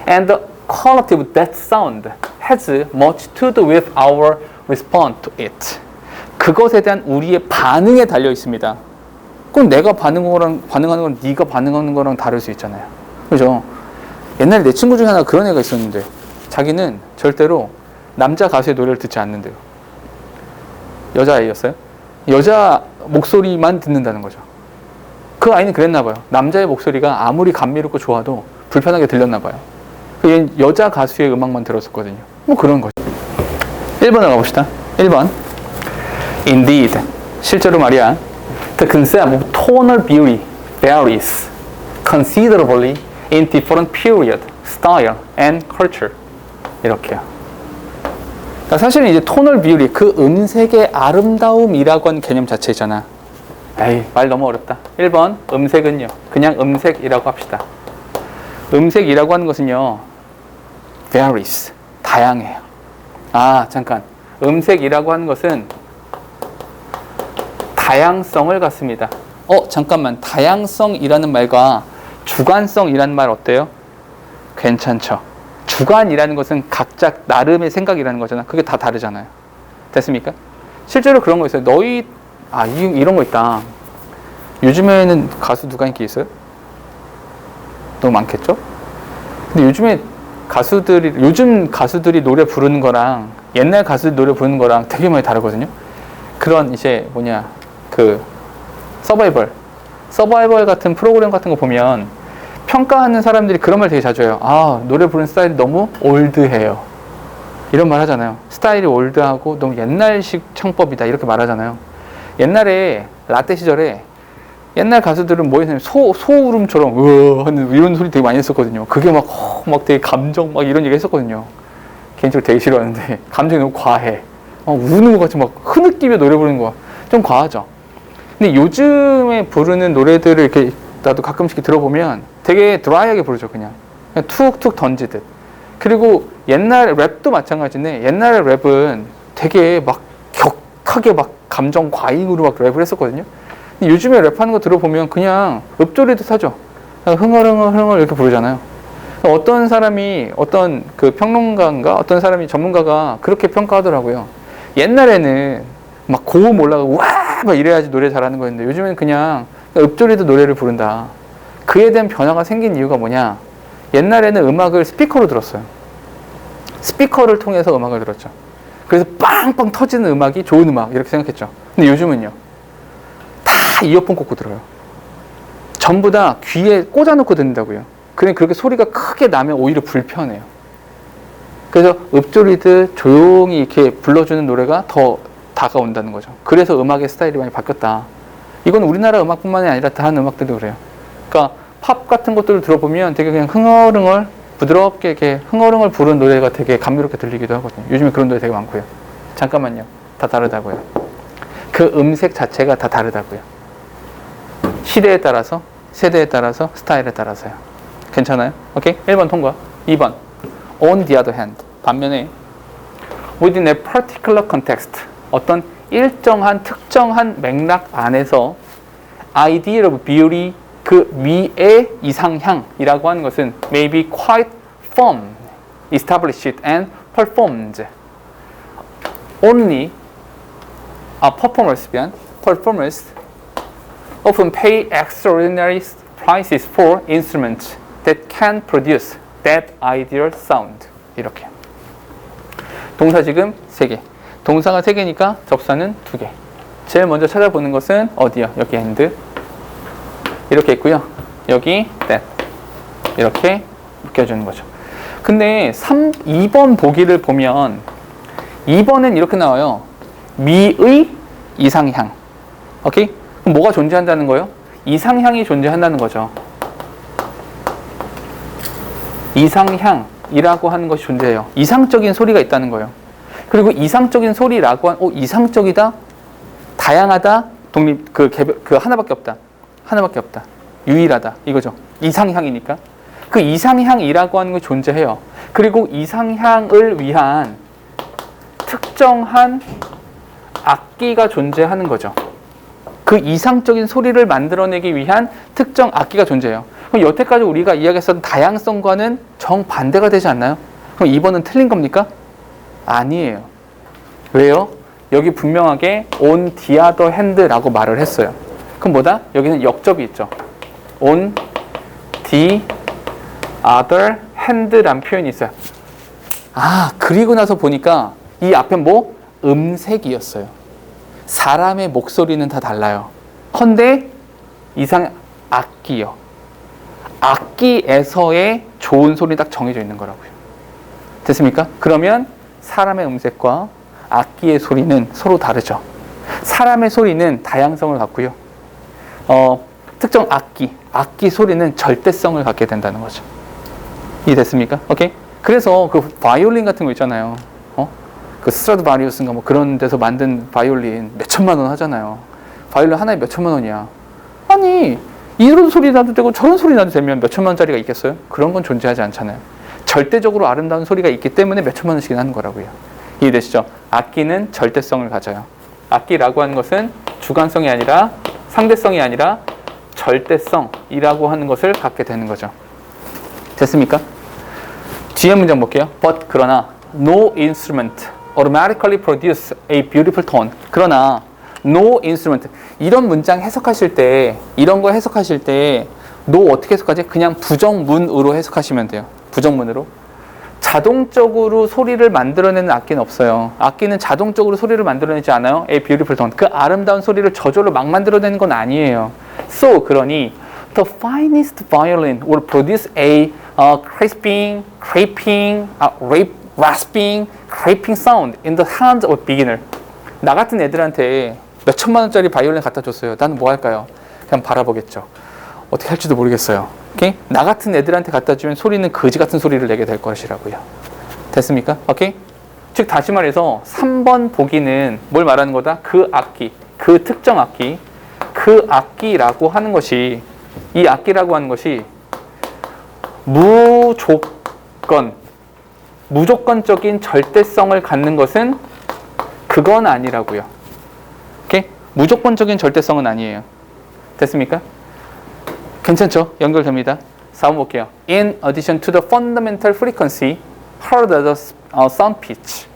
And the quality of that sound has much to do with our response to it. 그것에 대한 우리의 반응에 달려 있습니다. 그럼 내가 반응하는 거랑 네가 반응하는 거랑 다를 수 있잖아요. 그죠? 옛날에 내 친구 중에 하나 그런 애가 있었는데 자기는 절대로 남자 가수의 노래를 듣지 않는데요. 여자아이였어요. 여자 목소리만 듣는다는 거죠. 그 아이는 그랬나 봐요. 남자의 목소리가 아무리 감미롭고 좋아도 불편하게 들렸나 봐요. 얘는 여자 가수의 음악만 들었었거든요. 뭐 그런 거죠. 1번으로 가봅시다. 1번. Indeed. 실제로 말이야. The concept of tonal beauty varies considerably in different period, style, and culture. 이렇게요. 그러니까 사실은 이제 tonal beauty, 그 음색의 아름다움이라고 하는 개념 자체잖아. 에이, 말 너무 어렵다. 1번, 음색은요. 그냥 음색이라고 합시다. 음색이라고 하는 것은요. varies. 다양해요. 잠깐. 음색이라고 하는 것은 다양성을 갖습니다. 잠깐만. 다양성이라는 말과 주관성이라는 말 어때요? 괜찮죠? 주관이라는 것은 각자 나름의 생각이라는 거잖아. 그게 다 다르잖아요. 됐습니까? 실제로 그런 거 있어요. 이런 거 있다. 요즘에는 가수 누가 인기 있어요? 너무 많겠죠? 근데 요즘 가수들이 노래 부르는 거랑 옛날 가수들 노래 부르는 거랑 되게 많이 다르거든요. 그런 이제 그 서바이벌 같은 프로그램 같은 거 보면 평가하는 사람들이 그런 말 되게 자주 해요. 아, 노래 부르는 스타일이 너무 올드해요. 이런 말 하잖아요. 스타일이 올드하고 너무 옛날식 창법이다. 이렇게 말하잖아요. 옛날에 라떼 시절에 옛날 가수들은 뭐 했냐면 소울음처럼 하는 이런 소리 되게 많이 했었거든요. 그게 막 되게 감정 막 이런 얘기 했었거든요. 개인적으로 되게 싫어하는데 감정이 너무 과해. 우는 것 같이 막 흐느끼며 노래 부르는 거 좀 과하죠. 근데 요즘에 부르는 노래들을 이렇게 나도 가끔씩 들어보면 되게 드라이하게 부르죠. 그냥 툭툭 던지듯. 그리고 옛날 랩도 마찬가지인데 옛날 랩은 되게 막 격하게 막 감정 과잉으로 막 랩을 했었거든요. 근데 요즘에 랩하는 거 들어보면 그냥 읊조리듯 하죠. 흥얼흥얼 이렇게 부르잖아요. 어떤 사람이 어떤 그 평론가인가 어떤 사람이 전문가가 그렇게 평가하더라고요. 옛날에는 막 고음 올라가고 와 막 이래야지 노래 잘하는 거였는데 요즘엔 그냥 읊조리듯 노래를 부른다. 그에 대한 변화가 생긴 이유가 뭐냐? 옛날에는 음악을 스피커로 들었어요. 스피커를 통해서 음악을 들었죠. 그래서 빵빵 터지는 음악이 좋은 음악 이렇게 생각했죠. 근데 요즘은요, 다 이어폰 꽂고 들어요. 전부 다 귀에 꽂아놓고 듣는다고요. 그렇게 소리가 크게 나면 오히려 불편해요. 그래서 읊조리듯 조용히 이렇게 불러주는 노래가 더 다가온다는 거죠. 그래서 음악의 스타일이 많이 바뀌었다. 이건 우리나라 음악뿐만이 아니라 다른 음악들도 그래요. 그러니까 팝 같은 것들을 들어보면 되게 그냥 흥얼흥얼 부드럽게 이렇게 흥얼흥얼 부르는 노래가 되게 감미롭게 들리기도 하거든요. 요즘에 그런 노래 되게 많고요. 잠깐만요. 다 다르다고요. 그 음색 자체가 다 다르다고요. 시대에 따라서, 세대에 따라서, 스타일에 따라서요. 괜찮아요? 오케이? 1번 통과. 2번. On the other hand. 반면에 within a particular context. 어떤 일정한 특정한 맥락 안에서 ideal of beauty 그 미의 이상향이라고 하는 것은 may be quite firm, established and performed. Only performers often pay extraordinary prices for instruments that can produce that ideal sound. 이렇게. 동사 지금 3개. 동사가 3개니까 접사는 2개. 제일 먼저 찾아보는 것은 어디요? 여기 and. 이렇게 있고요. 여기 that. 이렇게 묶여주는 거죠. 근데 2번 보기를 보면 2번엔 이렇게 나와요. 미의 이상향. 오케이? 그럼 뭐가 존재한다는 거예요? 이상향이 존재한다는 거죠. 이상향이라고 하는 것이 존재해요. 이상적인 소리가 있다는 거예요. 그리고 이상적인 소리라고 이상적이다, 다양하다, 하나밖에 없다. 하나밖에 없다. 유일하다. 이거죠. 이상향이니까. 그 이상향이라고 하는 게 존재해요. 그리고 이상향을 위한 특정한 악기가 존재하는 거죠. 그 이상적인 소리를 만들어내기 위한 특정 악기가 존재해요. 그럼 여태까지 우리가 이야기했던 다양성과는 정반대가 되지 않나요? 그럼 2번은 틀린 겁니까? 아니에요. 왜요? 여기 분명하게 on the other hand라고 말을 했어요. 그럼 뭐다? 여기는 역접이 있죠. on the other hand라는 표현이 있어요. 그리고 나서 보니까 이 앞에 음색이었어요. 사람의 목소리는 다 달라요. 헌데 이상 악기요. 악기에서의 좋은 소리 딱 정해져 있는 거라고요. 됐습니까? 그러면 사람의 음색과 악기의 소리는 서로 다르죠. 사람의 소리는 다양성을 갖고요. 특정 악기 소리는 절대성을 갖게 된다는 거죠. 이해됐습니까? 오케이? 그래서 그 바이올린 같은 거 있잖아요. 그 스트라드바리우스인가 그런 데서 만든 바이올린 몇 천만 원 하잖아요. 바이올린 하나에 몇 천만 원이야. 아니, 이런 소리 나도 되고 저런 소리 나도 되면 몇 천만 원짜리가 있겠어요? 그런 건 존재하지 않잖아요. 절대적으로 아름다운 소리가 있기 때문에 몇 천만 원씩 하는 거라고요. 이해되시죠? 악기는 절대성을 가져요. 악기라고 하는 것은 주관성이 아니라 상대성이 아니라 절대성이라고 하는 것을 갖게 되는 거죠. 됐습니까? 뒤에 문장 볼게요. But 그러나 no instrument automatically produce a beautiful tone. 그러나 no instrument 이런 문장 해석하실 때 이런 거 해석하실 때 노 어떻게 해석하지? 그냥 부정문으로 해석하시면 돼요. 부정문으로. 자동적으로 소리를 만들어내는 악기는 없어요. 악기는 자동적으로 소리를 만들어내지 않아요. A beautiful tone. 그 아름다운 소리를 저절로 막 만들어내는 건 아니에요. So, 그러니 the finest violin will produce a rasping, scraping sound in the hands of a beginner. 나 같은 애들한테 몇 천만 원짜리 바이올린 갖다 줬어요. 나는 뭐 할까요? 그냥 바라보겠죠. 어떻게 할지도 모르겠어요. 오케이? 나 같은 애들한테 갖다 주면 소리는 거지 같은 소리를 내게 될 것이라고요. 됐습니까? 오케이? 즉 다시 말해서 3번 보기는 뭘 말하는 거다? 그 악기, 그 특정 악기, 그 악기라고 하는 것이, 이 악기라고 하는 것이 무조건적인 절대성을 갖는 것은 그건 아니라고요. 오케이? 무조건적인 절대성은 아니에요. 됐습니까? 괜찮죠? 연결됩니다. 4번 볼게요. In addition to the fundamental frequency, heard as a sound pitch.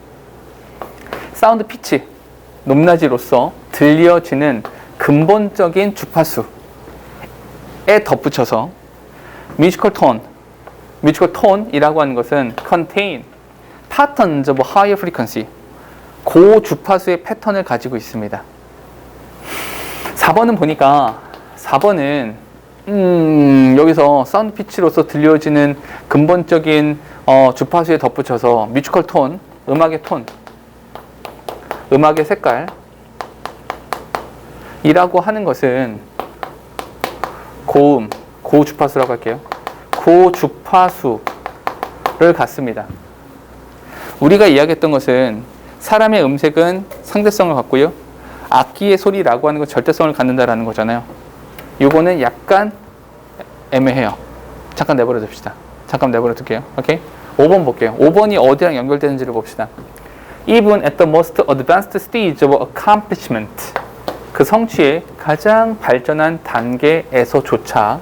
사운드 피치, 높낮이로서 들려지는 근본적인 주파수에 덧붙여서 musical tone이라고 하는 것은 contain patterns of higher frequency, 고주파수의 패턴을 가지고 있습니다. 4번은 보니까 4번은 여기서 사운드 피치로서 들려지는 근본적인 주파수에 덧붙여서 뮤지컬 톤, 음악의 톤, 음악의 색깔 이라고 하는 것은 고음, 고주파수라고 할게요. 고주파수를 갖습니다. 우리가 이야기했던 것은 사람의 음색은 상대성을 갖고요. 악기의 소리라고 하는 건 절대성을 갖는다라는 거잖아요. 요거는 약간 애매해요. 잠깐 내버려 둡시다. 잠깐 내버려 둘게요. 오케이? 5번 볼게요. 5번이 어디랑 연결되는지를 봅시다. Even at the most advanced stage of accomplishment, 그 성취의 가장 발전한 단계에서조차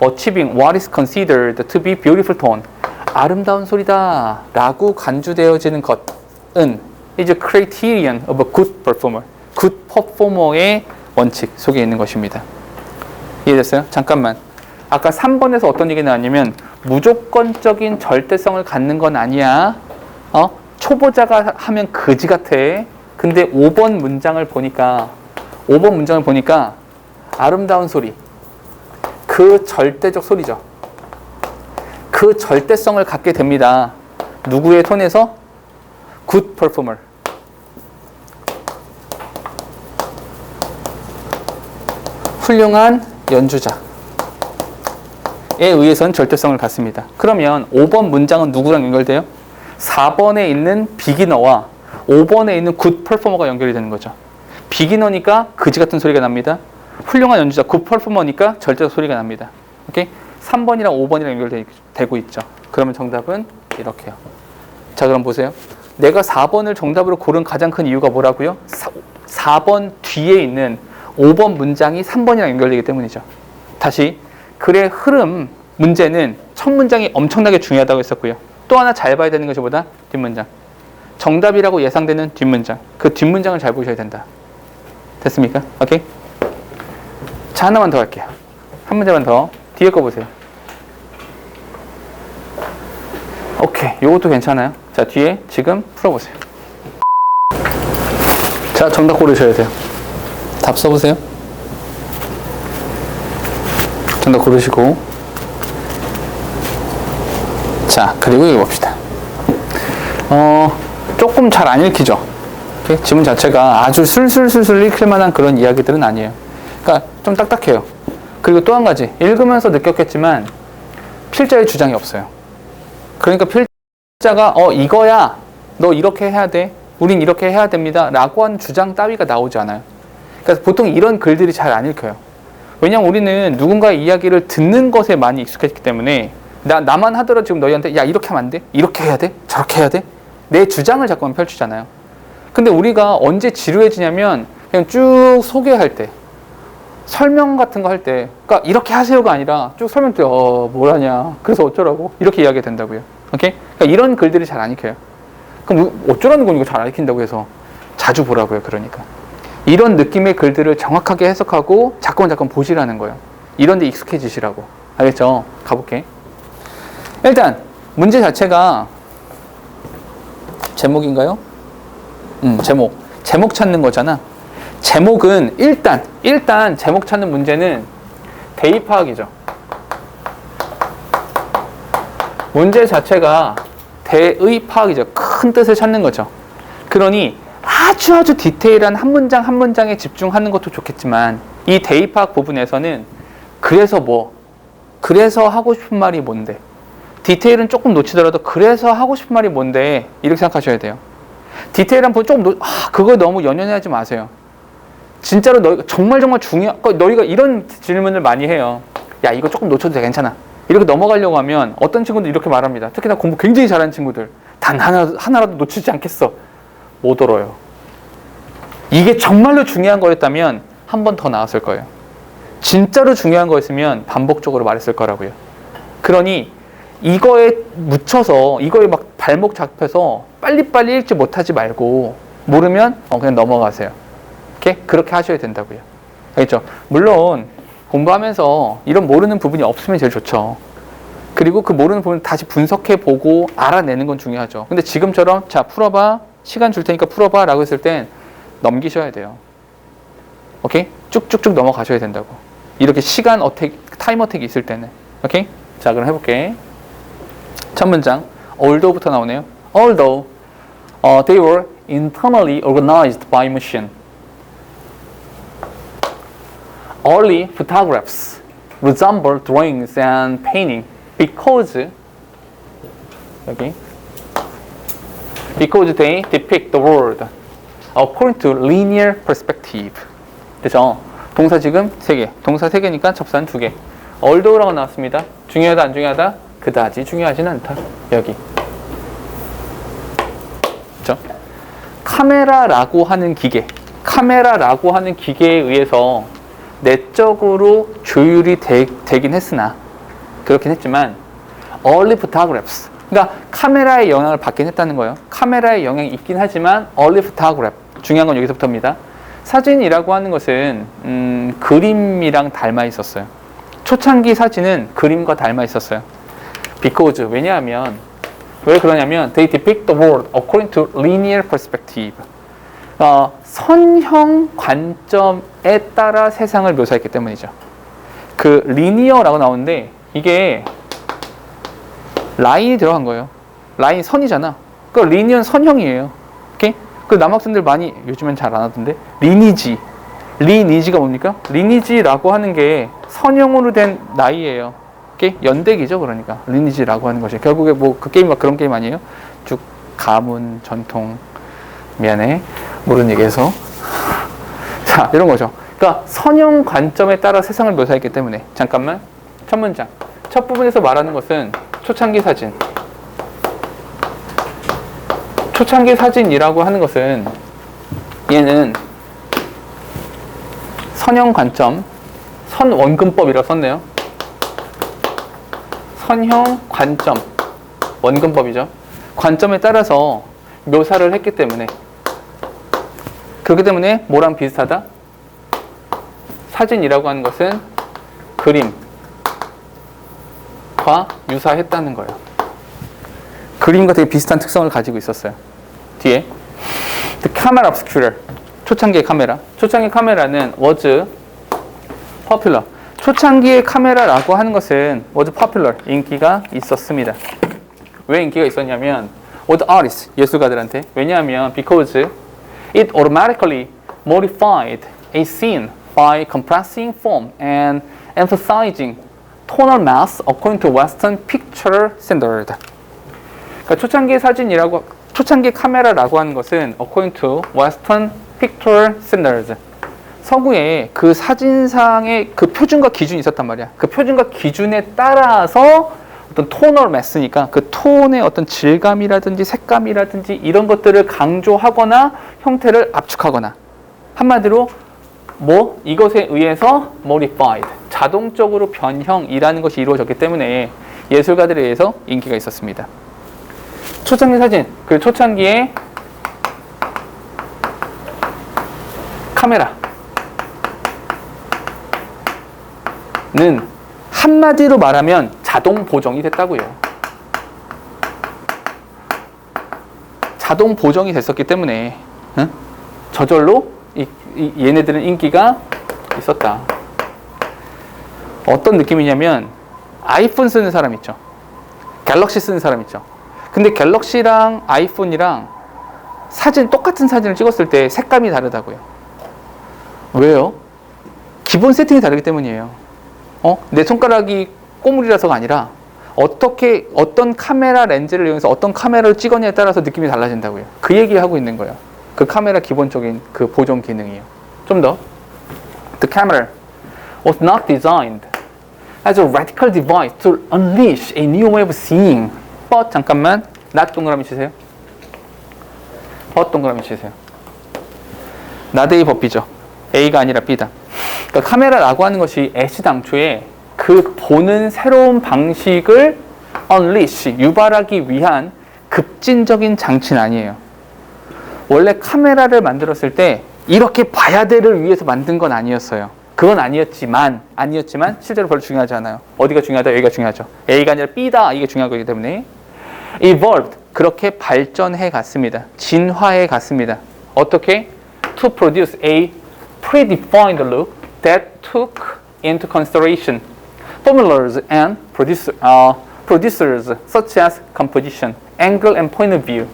achieving what is considered to be beautiful tone, 아름다운 소리다 라고 간주되어지는 것은 is a criterion of a good performer, good performer의 원칙 속에 있는 것입니다. 이해됐어요? 잠깐만. 아까 3번에서 어떤 얘기 나왔냐면 무조건적인 절대성을 갖는 건 아니야. 초보자가 하면 거지 같아. 근데 5번 문장을 보니까 아름다운 소리, 그 절대적 소리죠. 그 절대성을 갖게 됩니다. 누구의 톤에서? good performer. 훌륭한 연주자에 의해서는 절대성을 갖습니다. 그러면 5번 문장은 누구랑 연결돼요? 4번에 있는 비기너와 5번에 있는 굿 퍼포머가 연결이 되는 거죠. 비기너니까 그지 같은 소리가 납니다. 훌륭한 연주자, 굿 퍼포머니까 절대적 소리가 납니다. 오케이? 3번이랑 5번이랑 연결되고 있죠. 그러면 정답은 이렇게요. 자, 그럼 보세요. 내가 4번을 정답으로 고른 가장 큰 이유가 뭐라고요? 4번 뒤에 있는 5번 문장이 3번이랑 연결되기 때문이죠. 다시, 글의 흐름, 문제는 첫 문장이 엄청나게 중요하다고 했었고요. 또 하나 잘 봐야 되는 것이 뭐다? 뒷문장. 정답이라고 예상되는 뒷문장. 그 뒷문장을 잘 보셔야 된다. 됐습니까? 오케이? 자, 하나만 더 할게요. 한 문제만 더. 뒤에 거 보세요. 오케이. 요것도 괜찮아요. 자, 뒤에 지금 풀어보세요. 자, 정답 고르셔야 돼요. 답 써보세요. 정답 고르시고. 자, 그리고 읽어봅시다. 조금 잘 안 읽히죠? 오케이? 지문 자체가 아주 술술술술 읽힐 만한 그런 이야기들은 아니에요. 그러니까 좀 딱딱해요. 그리고 또 한 가지, 읽으면서 느꼈겠지만 필자의 주장이 없어요. 그러니까 필자가 이거야, 너 이렇게 해야 돼, 우린 이렇게 해야 됩니다 라고 하는 주장 따위가 나오지 않아요. 그러니까 보통 이런 글들이 잘 안 읽혀요. 왜냐면 우리는 누군가의 이야기를 듣는 것에 많이 익숙했기 때문에 나만 하더라도 지금 너희한테 야 이렇게 하면 안 돼? 이렇게 해야 돼? 저렇게 해야 돼? 내 주장을 자꾸만 펼치잖아요. 근데 우리가 언제 지루해지냐면 그냥 쭉 소개할 때, 설명 같은 거 할 때, 그러니까 이렇게 하세요가 아니라 쭉 설명 때 뭘 하냐, 그래서 어쩌라고, 이렇게 이야기가 된다고요. 오케이? 그러니까 이런 글들이 잘 안 읽혀요. 그럼 어쩌라는 건 이거 잘 안 읽힌다고 해서 자주 보라고요. 그러니까 이런 느낌의 글들을 정확하게 해석하고 자꾸만 보시라는 거예요. 이런 데 익숙해지시라고. 알겠죠? 가볼게. 일단 문제 자체가 제목인가요? 제목 찾는 거잖아. 제목은 일단 제목 찾는 문제는 대입 파악이죠. 문제 자체가 대의 파악이죠. 큰 뜻을 찾는 거죠. 그러니 아주 디테일한 한 문장 한 문장에 집중하는 것도 좋겠지만 이 대입 파악 부분에서는 그래서 하고 싶은 말이 뭔데? 디테일은 조금 놓치더라도 그래서 하고 싶은 말이 뭔데? 이렇게 생각하셔야 돼요. 디테일한 부분 조금 그거 너무 연연해 하지 마세요. 진짜로 너희가 정말 너희가 이런 질문을 많이 해요. 야, 이거 조금 놓쳐도 돼, 괜찮아. 이렇게 넘어가려고 하면 어떤 친구들 이렇게 말합니다. 특히나 공부 굉장히 잘하는 친구들. 단 하나라도 놓치지 않겠어. 못 얼어요. 이게 정말로 중요한 거였다면 한 번 더 나왔을 거예요. 진짜로 중요한 거였으면 반복적으로 말했을 거라고요. 그러니 이거에 묻혀서 이거에 막 발목 잡혀서 빨리빨리 읽지 못하지 말고 모르면 그냥 넘어가세요. 그렇게 하셔야 된다고요. 알겠죠? 물론 공부하면서 이런 모르는 부분이 없으면 제일 좋죠. 그리고 그 모르는 부분 다시 분석해보고 알아내는 건 중요하죠. 근데 지금처럼 자 풀어봐, 시간 줄 테니까 풀어봐 라고 했을 땐 넘기셔야 돼요. 오케이? 쭉쭉쭉 넘어가셔야 된다고. 이렇게 시간 타임 어택이 있을 때는. 오케이? 자, 그럼 해볼게. 첫 문장 although부터 나오네요. Although they were internally organized by machine, early photographs resemble drawings and painting because they depict the world according to linear perspective. 그래서 동사 지금 3개, 동사 3개니까 접사는 2개. although라고 나왔습니다. 중요하다 안 중요하다? 그다지 중요하진 않다. 여기. 그렇죠? 카메라라고 하는 기계에 의해서 내적으로 조율이 되긴 했으나 그렇긴 했지만 early photographs, 그러니까 카메라의 영향을 받긴 했다는 거예요. 카메라의 영향이 있긴 하지만 early photograph, 중요한 건 여기서부터입니다. 사진이라고 하는 것은 그림이랑 닮아 있었어요. 초창기 사진은 그림과 닮아 있었어요. Because, 왜냐하면 왜 그러냐면 they depict the world according to linear perspective. 선형 관점에 따라 세상을 묘사했기 때문이죠. 그 linear라고 나오는데 이게 라인이 들어간 거예요. 라인 선이잖아. 그 linear는 선형이에요. 오케이? 그 남학생들 많이 요즘엔 잘 안 하던데 리니지가 뭡니까? 리니지라고 하는 게 선형으로 된 나이예요. 오케이? 연대기죠, 그러니까 리니지라고 하는 것이 결국에 그 게임 막 그런 게임 아니에요? 쭉 가문 전통 미안해 모르는 얘기해서 자 이런 거죠. 그러니까 선형 관점에 따라 세상을 묘사했기 때문에 잠깐만 첫 문장 첫 부분에서 말하는 것은 초창기 사진이라고 하는 것은 얘는 선형 관점 선원근법이라고 썼네요. 선형 관점 원근법이죠. 관점에 따라서 묘사를 했기 때문에 그렇기 때문에 뭐랑 비슷하다? 사진이라고 하는 것은 그림과 유사했다는 거예요. 그림과 되게 비슷한 특성을 가지고 있었어요. 뒤에 The camera obscure, 초창기의 카메라. 초창기 카메라는 was popular. 초창기의 카메라라고 하는 것은 was popular, 인기가 있었습니다. 왜 인기가 있었냐면 was artists, 예술가들한테. 왜냐하면 because it automatically modified a scene by compressing form and emphasizing tonal mass according to Western picture standard. 그러니까 초창기 카메라라고 하는 것은 according to Western picture standards. 서구에 그 사진상의 그 표준과 기준이 있었단 말이야. 그 표준과 기준에 따라서 어떤 톤얼 매스니까 그 톤의 어떤 질감이라든지 색감이라든지 이런 것들을 강조하거나 형태를 압축하거나 한마디로 이것에 의해서 modified, 자동적으로 변형이라는 것이 이루어졌기 때문에 예술가들에 의해서 인기가 있었습니다. 초창기 사진, 그 초창기의 카메라는 한마디로 말하면 자동 보정이 됐다고요. 자동 보정이 됐었기 때문에 저절로 얘네들은 인기가 있었다. 어떤 느낌이냐면 아이폰 쓰는 사람 있죠. 갤럭시 쓰는 사람 있죠. 근데 갤럭시랑 아이폰이랑 똑같은 사진을 찍었을 때 색감이 다르다고요. 왜요? 기본 세팅이 다르기 때문이에요. 내 손가락이 꼬물이라서가 아니라 어떤 카메라 렌즈를 이용해서 어떤 카메라를 찍었냐에 따라서 느낌이 달라진다고요. 그 얘기하고 있는 거예요. 그 카메라 기본적인 그 보정 기능이에요. 좀 더. The camera was not designed as a radical device to unleash a new way of seeing. But 잠깐만. not 동그라미 치세요. but 동그라미 치세요. not의 법비죠. A가 아니라 B다. 그러니까 카메라라고 하는 것이 애시당초에 그 보는 새로운 방식을 unleash, 유발하기 위한 급진적인 장치는 아니에요. 원래 카메라를 만들었을 때 이렇게 봐야 돼를 위해서 만든 건 아니었어요. 그건 아니었지만 실제로 별로 중요하지 않아요. 어디가 중요하다? 여기가 중요하죠. A가 아니라 B다. 이게 중요한 거기 때문에 evolved, 그렇게 발전해 갔습니다. 진화해 갔습니다. 어떻게? To produce a predefined look that took into consideration formulas and producers such as composition, angle and point of view,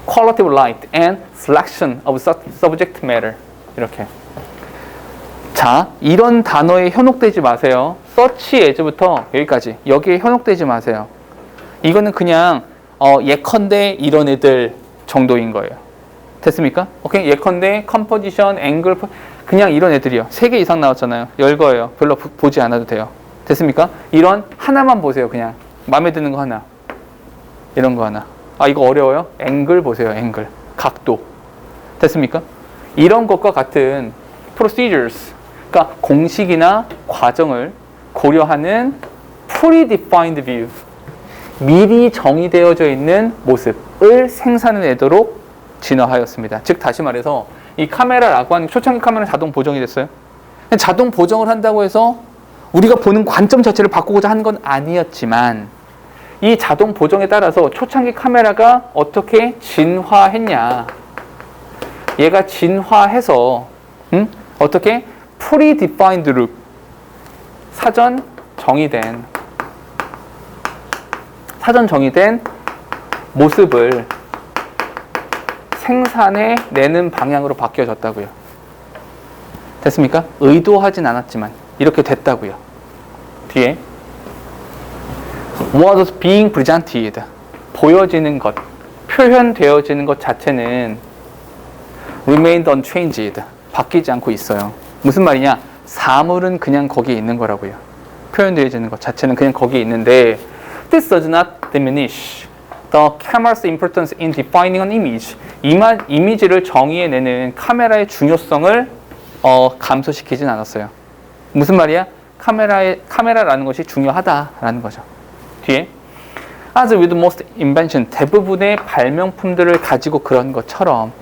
quality of light, and selection of subject matter. 이렇게. 자, 이런 단어에 현혹되지 마세요. search as부터 여기까지. 여기에 현혹되지 마세요. 이거는 그냥 예컨대 이런 애들 정도인 거예요. 됐습니까? 오케이? 예컨대 컴포지션, 앵글, 그냥 이런 애들이요. 3개 이상 나왔잖아요. 열거예요. 별로 보지 않아도 돼요. 됐습니까? 이런 하나만 보세요. 그냥 마음에 드는 거 하나. 이런 거 하나. 아, 이거 어려워요? 앵글 보세요. 앵글. 각도. 됐습니까? 이런 것과 같은 procedures, 그러니까 공식이나 과정을 고려하는 predefined view, 미리 정의되어져 있는 모습을 생산해내도록 진화하였습니다. 즉 다시 말해서 이 카메라라고 하는 초창기 카메라는 자동 보정이 됐어요. 자동 보정을 한다고 해서 우리가 보는 관점 자체를 바꾸고자 하는 건 아니었지만 이 자동 보정에 따라서 초창기 카메라가 어떻게 진화했냐, 얘가 진화해서 어떻게 predefined look, 사전 정의된 모습을 생산해 내는 방향으로 바뀌어졌다고요. 됐습니까? 의도하진 않았지만 이렇게 됐다고요. 뒤에 was being presented, 보여지는 것, 표현되어지는 것 자체는 remained unchanged, 바뀌지 않고 있어요. 무슨 말이냐? 사물은 그냥 거기에 있는 거라고요. 표현되어지는 것 자체는 그냥 거기에 있는데 this does not diminish the camera's importance in defining an image. 이미지를 정의해내는 카메라의 중요성을 감소시키진 않았어요. 무슨 말이야? 카메라라는 것이 중요하다라는 거죠. 뒤에 as with most invention, 대부분의 발명품들을 가지고 그런 것처럼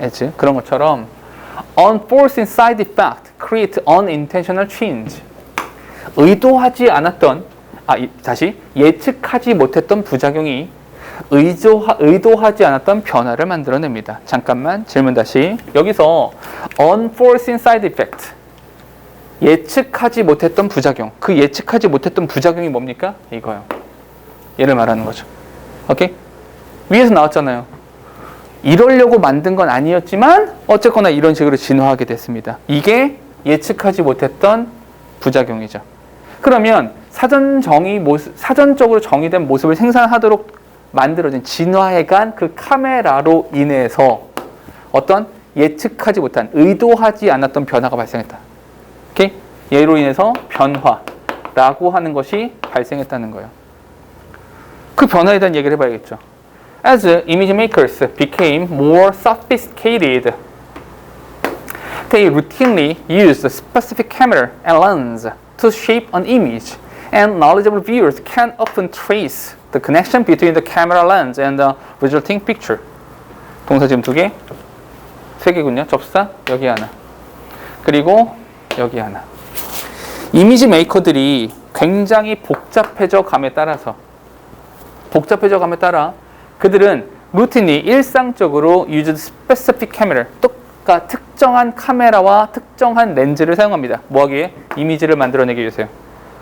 unforeseen side effect create unintentional change. 예측하지 못했던 부작용이 의도하지 않았던 변화를 만들어냅니다. 잠깐만, 질문 다시. 여기서 unforeseen side effect, 예측하지 못했던 부작용. 그 예측하지 못했던 부작용이 뭡니까? 이거요. 얘를 말하는 거죠. 오케이? 위에서 나왔잖아요. 이러려고 만든 건 아니었지만 어쨌거나 이런 식으로 진화하게 됐습니다. 이게 예측하지 못했던 부작용이죠. 그러면 사전적으로 정의된 모습을 생산하도록 만들어진, 진화해간 그 카메라로 인해서 어떤 예측하지 못한, 의도하지 않았던 변화가 발생했다. 오케이? 얘로 인해서 변화라고 하는 것이 발생했다는 거예요. 그 변화에 대한 얘기를 해봐야겠죠. As image makers became more sophisticated, they routinely used a specific camera and lens to shape an image, and knowledgeable viewers can often trace the connection between the camera lens and the resulting picture. 동사 지금 2개, 3개군요. 접사 여기 하나, 그리고 여기 하나. 이미지 메이커들이 굉장히 복잡해져 감에 따라 그들은 루틴이 일상적으로 used specific camera, 특정한 카메라와 특정한 렌즈를 사용합니다. 뭐하기에? 이미지를 만들어내기 위해서요.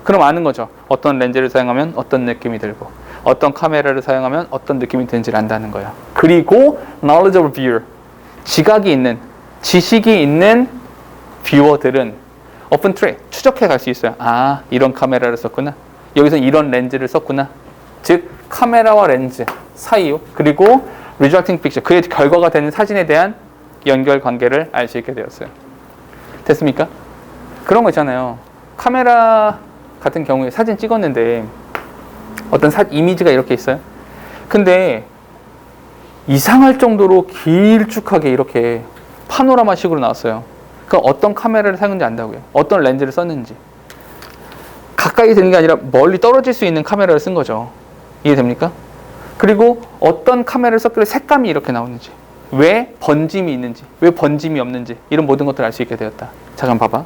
그럼 아는 거죠. 어떤 렌즈를 사용하면 어떤 느낌이 들고 어떤 카메라를 사용하면 어떤 느낌이 드는지를 안다는 거예요. 그리고 knowledgeable viewer, 지식이 있는 뷰어들은 open track, 추적해 갈 수 있어요. 아, 이런 카메라를 썼구나. 여기서 이런 렌즈를 썼구나. 즉 카메라와 렌즈 사이, 그리고 resulting picture, 그의 결과가 되는 사진에 대한 연결 관계를 알 수 있게 되었어요. 됐습니까? 그런 거 있잖아요. 카메라 같은 경우에 사진 찍었는데 어떤 이미지가 이렇게 있어요. 근데 이상할 정도로 길쭉하게 이렇게 파노라마 식으로 나왔어요. 그럼 어떤 카메라를 사용했는지 안다고요. 어떤 렌즈를 썼는지. 가까이 되는 게 아니라 멀리 떨어질 수 있는 카메라를 쓴 거죠. 이해됩니까? 그리고 어떤 카메라를 썼길래 색감이 이렇게 나오는지, 왜 번짐이 있는지, 왜 번짐이 없는지, 이런 모든 것들을 알 수 있게 되었다. 잠깐 봐봐.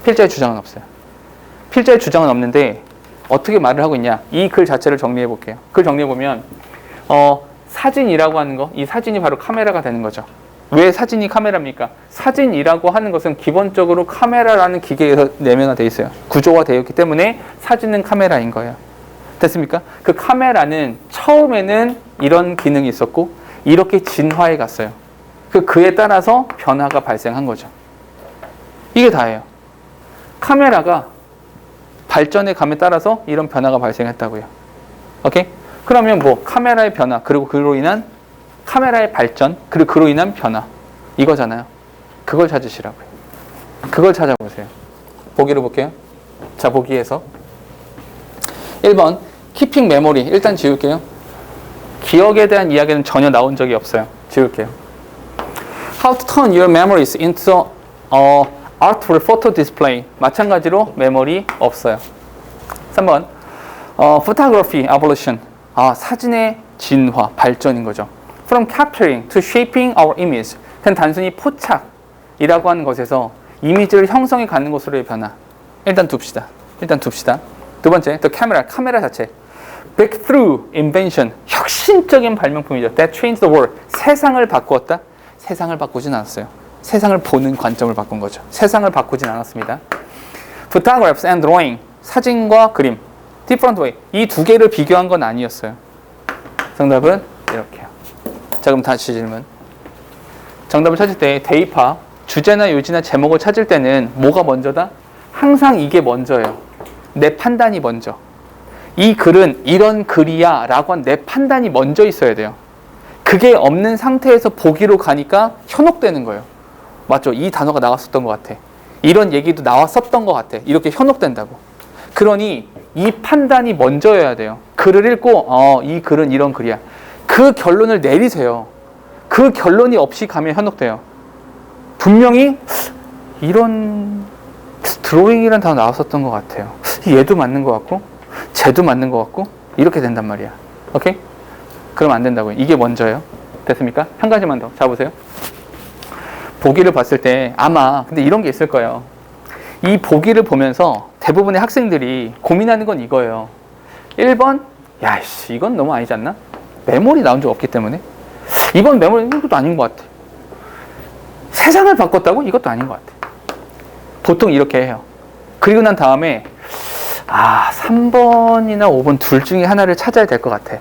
필자의 주장은 없어요. 필자의 주장은 없는데 어떻게 말을 하고 있냐. 이 글 자체를 정리해 볼게요. 글 정리해 보면 사진이라고 하는 거, 이 사진이 바로 카메라가 되는 거죠. 왜 사진이 카메라입니까? 사진이라고 하는 것은 기본적으로 카메라라는 기계에서 내면화되어 있어요. 구조화되어 있기 때문에 사진은 카메라인 거예요. 됐습니까? 그 카메라는 처음에는 이런 기능이 있었고 이렇게 진화해 갔어요. 그에 따라서 변화가 발생한 거죠. 이게 다예요. 카메라가 발전의 감에 따라서 이런 변화가 발생했다고요. 오케이? 그러면 카메라의 변화, 그리고 그로 인한 카메라의 발전, 그리고 그로 인한 변화, 이거잖아요. 그걸 찾으시라고요. 그걸 찾아보세요. 보기를 볼게요. 자, 보기에서 1번 keeping memory, 일단 지울게요. 기억에 대한 이야기는 전혀 나온 적이 없어요. 지울게요. How to turn your memories into artful photo display, 마찬가지로 메모리 없어요. 3번 photography evolution, 사진의 진화, 발전인 거죠. From capturing to shaping our image, 그냥 단순히 포착이라고 하는 것에서 이미지를 형성해 가는 것으로의 변화. 일단 둡시다. 두 번째, 또 카메라 자체. Breakthrough invention, 혁신적인 발명품이죠. That changed the world, 세상을 바꾸었다? 세상을 바꾸진 않았어요. 세상을 보는 관점을 바꾼 거죠. 세상을 바꾸진 않았습니다. Photographs and drawing, 사진과 그림. Different way, 이 두 개를 비교한 건 아니었어요. 정답은 이렇게요. 자, 그럼 다시 질문. 정답을 찾을 때 대입하, 주제나 요지나 제목을 찾을 때는 뭐가 먼저다? 항상 이게 먼저예요. 내 판단이 먼저. 이 글은 이런 글이야 라고 한 내 판단이 먼저 있어야 돼요. 그게 없는 상태에서 보기로 가니까 현혹되는 거예요. 맞죠? 이 단어가 나왔었던 것 같아. 이런 얘기도 나왔었던 것 같아. 이렇게 현혹된다고. 그러니 이 판단이 먼저여야 돼요. 글을 읽고 이 글은 이런 글이야. 그 결론을 내리세요. 그 결론이 없이 가면 현혹돼요. 분명히 이런 드로잉이라는 단어 나왔었던 것 같아요. 얘도 맞는 것 같고 쟤도 맞는 것 같고 이렇게 된단 말이야. 오케이? 그럼 안 된다고요. 이게 먼저예요. 됐습니까? 한 가지만 더 잡으세요. 보기를 봤을 때 아마 근데 이런 게 있을 거예요. 이 보기를 보면서 대부분의 학생들이 고민하는 건 이거예요. 1번, 야씨 이건 너무 아니지 않나? 메모리 나온 적 없기 때문에. 2번 메모리 이것도 아닌 것 같아. 세상을 바꿨다고? 이것도 아닌 것 같아. 보통 이렇게 해요. 그리고 난 다음에 3번이나 5번 둘 중에 하나를 찾아야 될 것 같아.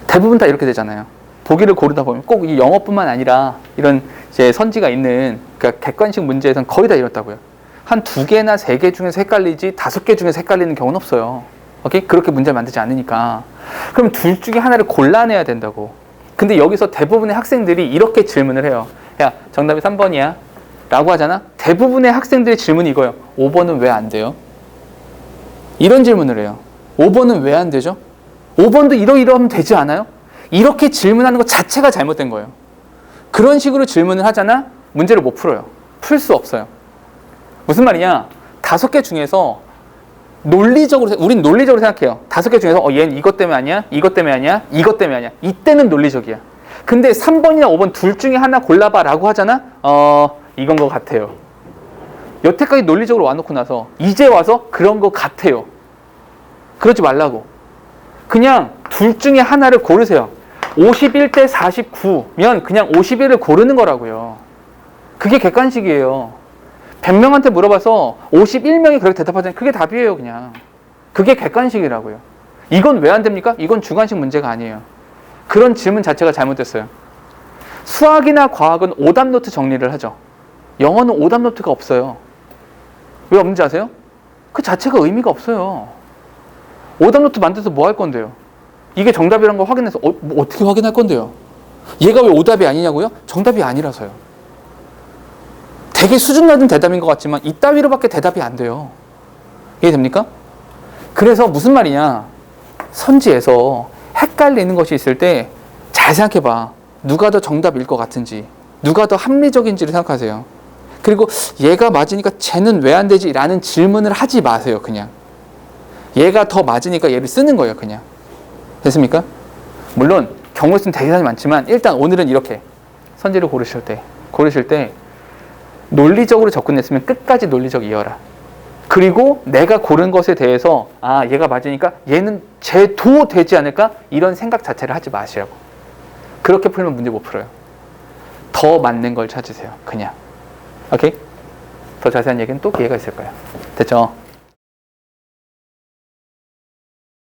대부분 다 이렇게 되잖아요. 보기를 고르다 보면 꼭 이 영어뿐만 아니라 이런 이제 선지가 있는 그러니까 객관식 문제에서는 거의 다 이렇다고요. 한 2개나 3개 중에서 헷갈리지 5개 중에서 헷갈리는 경우는 없어요. 오케이? 그렇게 문제를 만들지 않으니까. 그럼 둘 중에 하나를 골라내야 된다고. 근데 여기서 대부분의 학생들이 이렇게 질문을 해요. 야, 정답이 3번이야 라고 하잖아. 대부분의 학생들의 질문이 이거예요. 5번은 왜 안 돼요? 이런 질문을 해요. 5번은 왜 안 되죠? 5번도 이러이러하면 되지 않아요? 이렇게 질문하는 것 자체가 잘못된 거예요. 그런 식으로 질문을 하잖아? 문제를 못 풀어요. 풀 수 없어요. 무슨 말이냐? 5개 중에서 논리적으로, 우린 논리적으로 생각해요. 5개 중에서 얘는 이것 때문에 아니야? 이것 때문에 아니야? 이것 때문에 아니야? 이때는 논리적이야. 근데 3번이나 5번 둘 중에 하나 골라봐 라고 하잖아? 이건 것 같아요. 여태까지 논리적으로 와놓고 나서 이제 와서 그런 거 같아요. 그러지 말라고. 그냥 둘 중에 하나를 고르세요. 51대 49면 그냥 51을 고르는 거라고요. 그게 객관식이에요. 100명한테 물어봐서 51명이 그렇게 대답하잖아요. 그게 답이에요, 그냥. 그게 객관식이라고요. 이건 왜 안 됩니까? 이건 주관식 문제가 아니에요. 그런 질문 자체가 잘못됐어요. 수학이나 과학은 오답노트 정리를 하죠. 영어는 오답노트가 없어요. 왜 없는지 아세요? 그 자체가 의미가 없어요. 오답노트 만들어서 뭐 할 건데요? 이게 정답이라는 걸 확인해서 뭐 어떻게 확인할 건데요? 얘가 왜 오답이 아니냐고요? 정답이 아니라서요. 되게 수준 낮은 대답인 것 같지만 이따위로밖에 대답이 안 돼요. 이해됩니까? 그래서 무슨 말이냐? 선지에서 헷갈리는 것이 있을 때 잘 생각해봐. 누가 더 정답일 것 같은지, 누가 더 합리적인지를 생각하세요. 그리고 얘가 맞으니까 쟤는 왜 안 되지? 라는 질문을 하지 마세요, 그냥. 얘가 더 맞으니까 얘를 쓰는 거예요, 그냥. 됐습니까? 물론 경우의 수는 대단히 많지만 일단 오늘은 이렇게 선지를 고르실 때 논리적으로 접근했으면 끝까지 논리적 이어라. 그리고 내가 고른 것에 대해서 얘가 맞으니까 얘는 쟤도 되지 않을까? 이런 생각 자체를 하지 마시라고. 그렇게 풀면 문제 못 풀어요. 더 맞는 걸 찾으세요, 그냥. 오케이? 더 자세한 얘기는 또 기회가 있을 거예요. 됐죠?